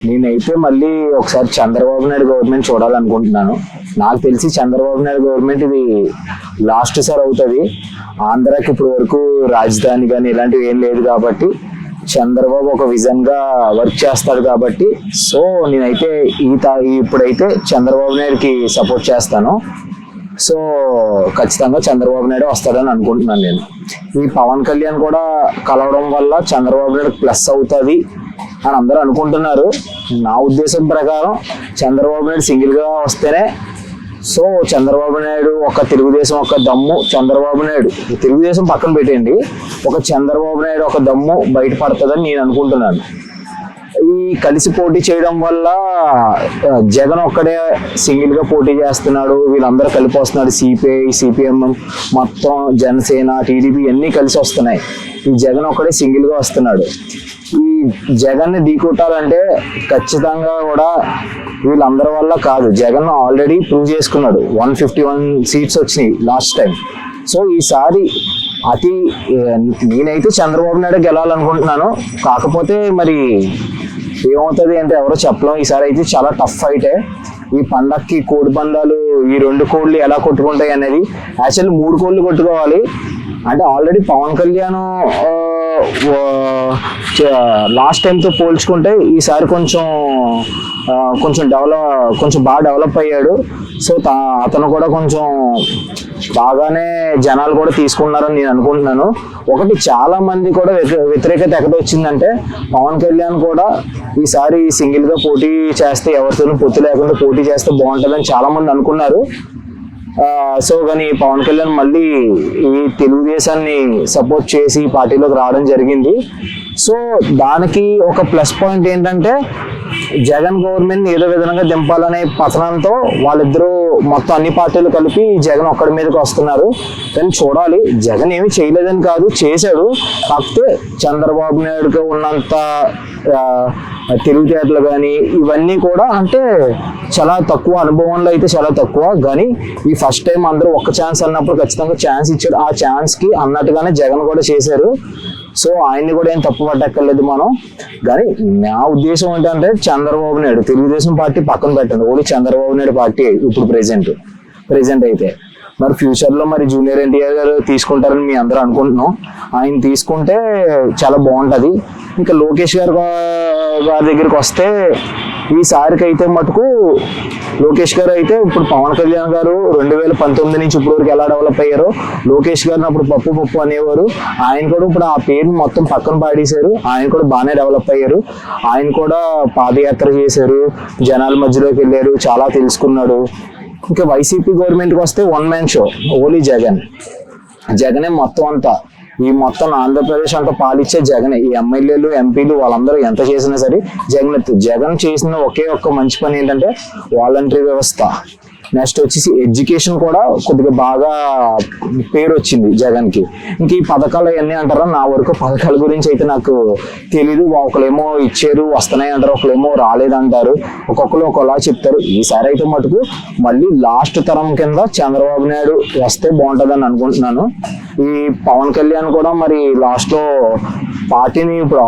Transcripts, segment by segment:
నేనైతే మళ్ళీ ఒకసారి చంద్రబాబు నాయుడు గవర్నమెంట్ చూడాలనుకుంటున్నాను. నాకు తెలిసి చంద్రబాబు నాయుడు గవర్నమెంట్ ఇది లాస్ట్ సార్ అవుతుంది. ఆంధ్రాకి ఇప్పుడు వరకు రాజధాని కానీ ఇలాంటివి ఏం లేదు కాబట్టి చంద్రబాబు ఒక విజన్ గా వర్క్ చేస్తాడు కాబట్టి సో నేనైతే ఇప్పుడైతే చంద్రబాబు నాయుడుకి సపోర్ట్ చేస్తాను. సో ఖచ్చితంగా చంద్రబాబు నాయుడు వస్తాడని అనుకుంటున్నాను నేను. ఈ పవన్ కళ్యాణ్ కూడా కలవడం వల్ల చంద్రబాబు నాయుడు ప్లస్ అవుతుంది అని అందరూ అనుకుంటున్నారు. నా ఉద్దేశం ప్రకారం చంద్రబాబు నాయుడు సింగిల్ గా వస్తేనే సో చంద్రబాబు నాయుడు ఒక తెలుగుదేశం ఒక దమ్ము చంద్రబాబు నాయుడు తెలుగుదేశం పక్కన పెట్టేయండి, ఒక చంద్రబాబు నాయుడు ఒక దమ్ము బయటపడుతుందని నేను అనుకుంటున్నాను. ఈ కలిసి పోటీ చేయడం వల్ల జగన్ ఒక్కడే సింగిల్ గా పోటీ చేస్తున్నాడు, వీళ్ళందరూ కలిపి వస్తున్నాడు. సిపిఐ సిపిఎం మొత్తం జనసేన టీడీపీ అన్ని కలిసి వస్తున్నాయి. ఈ జగన్ ఒక్కడే సింగిల్ గా వస్తున్నాడు. ఈ జగన్ ని ఢీకొట్టాలంటే ఖచ్చితంగా కూడా వీళ్ళందరి వల్ల కాదు. జగన్ ఆల్రెడీ ప్రూవ్ చేసుకున్నాడు. 151 సీట్స్ వచ్చినాయి లాస్ట్ టైం. సో ఈసారి నేనైతే చంద్రబాబు నాయుడు గెలాలనుకుంటున్నాను. కాకపోతే మరి ఏమవుతుంది అంటే ఎవరో చెప్పలేం. ఈసారి అయితే చాలా టఫ్ ఫైటే. ఈ పండక్కి కోడి పందాలు ఈ 2 కోళ్ళు ఎలా కొట్టుకుంటాయి అనేది, యాక్చువల్లీ 3 కోళ్ళు కొట్టుకోవాలి. అంటే ఆల్రెడీ పవన్ కళ్యాణ్ లాస్ట్ టైంతో పోల్చుకుంటే ఈసారి కొంచెం బాగా డెవలప్ అయ్యాడు. సో అతను కూడా కొంచెం బాగానే జనాలు కూడా తీసుకున్నారని నేను అనుకుంటున్నాను. ఒకటి చాలా మంది కూడా వ్యతిరేకత ఎక్కడ వచ్చిందంటే పవన్ కళ్యాణ్ కూడా ఈసారి సింగిల్ గా పోటీ చేస్తే ఎవరితోనూ పొత్తు లేకుండా పోటీ చేస్తే బాగుంటుందని చాలా మంది అనుకున్నారు. సో కానీ పవన్ కళ్యాణ్ మళ్ళీ ఈ తెలుగుదేశాన్ని సపోర్ట్ చేసి పార్టీలోకి రావడం జరిగింది. సో దానికి ఒక ప్లస్ పాయింట్ ఏంటంటే జగన్ గవర్నమెంట్ ఏదో విధంగా దింపాలనే పతనంతో వాళ్ళిద్దరూ మొత్తం అన్ని పార్టీలు కలిపి జగన్ ఒక్కడి మీదకి వస్తున్నారు. కానీ చూడాలి, జగన్ ఏమి చేయలేదని కాదు, చేశాడు. కాకపోతే చంద్రబాబు నాయుడుకి ఉన్నంత తెలివితేటలు కానీ ఇవన్నీ కూడా అంటే చాలా తక్కువ, అనుభవంలో అయితే చాలా తక్కువ. కానీ ఈ ఫస్ట్ టైం అందరూ ఒక్క ఛాన్స్ అన్నప్పుడు ఖచ్చితంగా ఛాన్స్ ఇచ్చాడు. ఆ ఛాన్స్ కి అన్నట్టుగానే జగన్ కూడా చేశారు. సో ఆయన్ని కూడా ఏం తప్పు పట్టక్కర్లేదు మనం. కానీ నా ఉద్దేశం ఏంటంటే చంద్రబాబు నాయుడు తెలుగుదేశం పార్టీ పక్కన పెట్టండి, ఓన్లీ చంద్రబాబు నాయుడు పార్టీ ఇప్పుడు ప్రెసెంట్ అయితే. మరి ఫ్యూచర్ లో మరి జూనియర్ ఎన్టీఆర్ గారు తీసుకుంటారని మీ అందరూ అనుకుంటున్నాం. ఆయన తీసుకుంటే చాలా బాగుంటది. ఇంకా లోకేష్ గారి దగ్గరికి వస్తే ఈసారికి అయితే మటుకు లోకేష్ గారు అయితే ఇప్పుడు పవన్ కళ్యాణ్ గారు 2019 నుంచి ఇప్పటి వరకు ఎలా డెవలప్ అయ్యారో, లోకేష్ గారిని అప్పుడు పప్పు అనేవారు. ఆయన కూడా ఇప్పుడు ఆ పేరు మొత్తం పక్కన పాడేశారు. ఆయన కూడా బాగానే డెవలప్ అయ్యారు. ఆయన కూడా పాదయాత్ర చేశారు, జనాల మధ్యలోకి వెళ్ళారు, చాలా తెలుసుకున్నాడు. ఇంకా వైసీపీ గవర్నమెంట్కి వస్తే 1 మ్యాన్ షో, ఓన్లీ జగనే మొత్తం అంతా. ఈ మొత్తం ఆంధ్రప్రదేశ్ అంతా పాలిచ్చే జగనే. ఈ ఎమ్మెల్యేలు ఎంపీలు వాళ్ళందరూ ఎంత చేసినా సరే జగన్ చేసిన ఒకే ఒక్క మంచి పని ఏంటంటే వాలంటరీ వ్యవస్థ. నెక్స్ట్ వచ్చేసి ఎడ్యుకేషన్ కూడా కొద్దిగా బాగా పేరు వచ్చింది జగన్ కి. ఇంక ఈ పథకాలు అవన్నీ అంటారా, నా వరకు పథకాల గురించి అయితే నాకు తెలీదు. ఒకళ్ళేమో ఇచ్చారు వస్తున్నాయి అంటారు, ఒకళ్ళేమో రాలేదంటారు, ఒక్కొక్కరు ఒకలా చెప్తారు. ఈసారి అయితే మటుకు మళ్ళీ లాస్ట్ తరం కింద చంద్రబాబు నాయుడు వస్తే బాగుంటుందని అనుకుంటున్నాను. ఈ పవన్ కళ్యాణ్ కూడా మరి లాస్ట్ లో పార్టీని ఇప్పుడు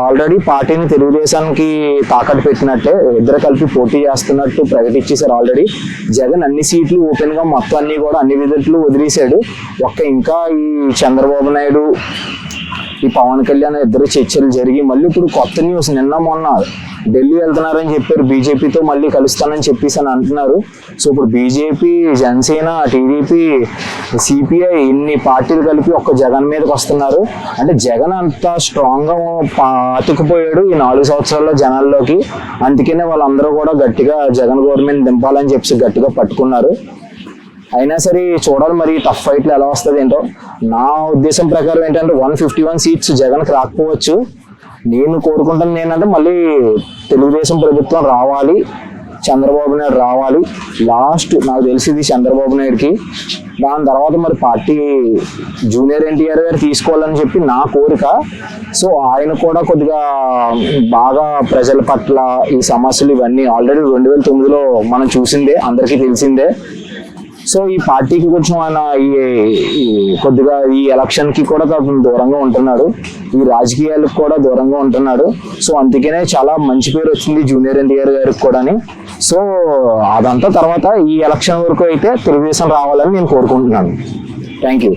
ఆల్రెడీ పార్టీని తెలుగుదేశానికి తాకట్టు పెట్టినట్టే, ఇద్దరు కలిపి పోటీ చేస్తున్నట్టు ప్రకటించేశారు ఆల్రెడీ. జగన్ అన్ని సీట్లు ఓపెన్ గా మొత్తం అన్ని కూడా అన్ని విధులు వదిలేశాడు. ఇంకా ఈ చంద్రబాబు నాయుడు ఈ పవన్ కళ్యాణ్ ఇద్దరు చర్చలు జరిగి మళ్ళీ ఇప్పుడు కొత్త న్యూస్, నిన్న మొన్న ఢిల్లీ వెళ్తున్నారని చెప్పారు, బీజేపీతో మళ్ళీ కలుస్తానని చెప్పేసి అని అంటున్నారు. సో ఇప్పుడు బీజేపీ, జనసేన, టీడీపీ, సిపిఐ ఇన్ని పార్టీలు కలిపి ఒక్క జగన్ మీదకి వస్తున్నారు. అంటే జగన్ అంత స్ట్రాంగ్ గా అతుకుపోయాడు ఈ 4 సంవత్సరాల్లో జనాల్లోకి. అందుకనే వాళ్ళందరూ కూడా గట్టిగా జగన్ గవర్నమెంట్ దింపాలని చెప్పి గట్టిగా పట్టుకున్నారు. అయినా సరే చూడాలి మరి టఫ్ ఫైట్లు ఎలా వస్తుంది ఏంటో. నా ఉద్దేశం ప్రకారం ఏంటంటే 151 సీట్స్ జగన్కి రాకపోవచ్చు. నేను కోరుకుంటాను ఏంటంటే మళ్ళీ తెలుగుదేశం ప్రభుత్వం రావాలి, చంద్రబాబు నాయుడు రావాలి. లాస్ట్ నాకు తెలిసింది చంద్రబాబు నాయుడుకి. దాని తర్వాత మరి పార్టీ జూనియర్ ఎన్టీఆర్ గారు తీసుకోవాలని చెప్పి నా కోరిక. సో ఆయన కూడా కొద్దిగా బాగా ప్రజల పట్ల ఈ సమస్యలు ఇవన్నీ ఆల్రెడీ 2009లో మనం చూసిందే, అందరికీ తెలిసిందే. సో ఈ పార్టీకి కొంచెం ఆయన ఈ కొద్దిగా ఈ ఎలక్షన్ కి కూడా కొంచెం దూరంగా ఉంటున్నాడు, ఈ రాజకీయాలకు కూడా దూరంగా ఉంటున్నాడు. సో అందుకనే చాలా మంచి పేరు వచ్చింది జూనియర్ ఎన్టీఆర్ గారికి కూడా. సో అదంతా తర్వాత ఈ ఎలక్షన్ వరకు అయితే తెలుగుదేశం రావాలని నేను కోరుకుంటున్నాను. Thank you.